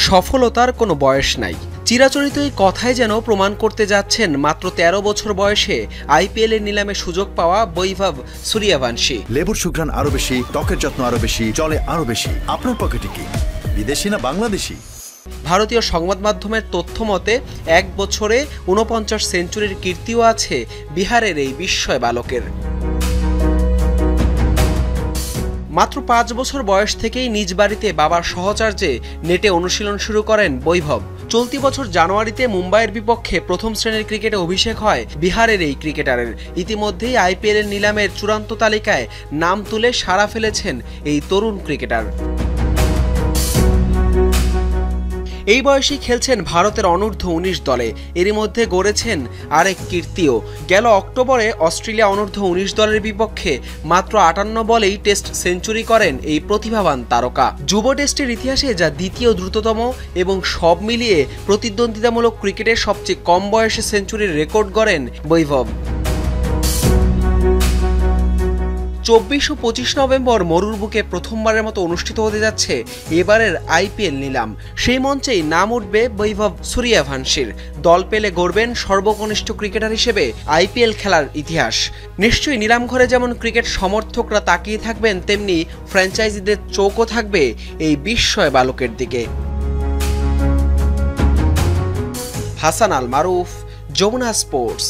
সফলতার কোনো বয়স নাই। চিরাচরিত এই কথাই যেন প্রমাণ করতে যাচ্ছেন মাত্র ১৩ বছর বয়সে আইপিএল এর নিলামে সুযোগ পাওয়া বৈভব সূর্যবংশী। লেবুর সুঘ্রাণ আরো বেশি, ত্বকের যত্ন আরো বেশি, চলে আরো বেশি। আপনার পকেটে কি বিদেশি না বাংলাদেশি? ভারতীয় সংবাদ মাধ্যমের তথ্য মতে ১ বছরে ৪৯ সেঞ্চুরির কীর্তিও আছে বিহারের এই বিস্ময় বালকের। মাত্র ৫ বছর বয়স থেকেই নিজ বাড়িতে বাবার সহচার্যে নেটে অনুশীলন শুরু করেন বৈভব। চলতি বছর জানুয়ারিতে মুম্বাইয়ের বিপক্ষে প্রথম শ্রেণীর ক্রিকেটে অভিষেক হয় বিহারের এই ক্রিকেটারের। ইতিমধ্যেই আইপিএল এর নিলামের চূড়ান্ত তালিকায় নাম তুলে সাড়া ফেলেছেন এই তরুণ ক্রিকেটার। এই বয়সেই খেলছেন ভারতের অনূর্ধ্ব ১৯ দলে। এরই মধ্যে গড়েছেন আরেক কীর্তিও। গেল অক্টোবরে অস্ট্রেলিয়া অনূর্ধ্ব ১৯ দলের বিপক্ষে মাত্র ৫৮ বলেই টেস্ট সেঞ্চুরি করেন এই প্রতিভাবান তারকা। যুব টেস্টের ইতিহাসে যা দ্বিতীয় দ্রুততম এবং সব মিলিয়ে প্রতিদ্বন্দ্বিতামূলক ক্রিকেটের সবচেয়ে কম বয়সে সেঞ্চুরির রেকর্ড গড়েন বৈভব। ২৪ ও ২৫ নভেম্বর মরুর বুকে প্রথমবারের মতো অনুষ্ঠিত হতে যাচ্ছে এবারের আইপিএল নিলাম। সেই মঞ্চেই নাম উঠবে বৈভব সূর্যবংশীর। দল পেলে গড়বেন সর্বকনিষ্ঠ ক্রিকেটার হিসেবে আইপিএল খেলার ইতিহাস। নিশ্চয়ই নিলাম ঘরে যেমন ক্রিকেট সমর্থকরা তাকিয়ে থাকবেন, তেমনি ফ্র্যাঞ্চাইজিদের চোখও থাকবে এই বিস্ময় বালকের দিকে। হাসান আল মারুফ, যমুনা স্পোর্টস।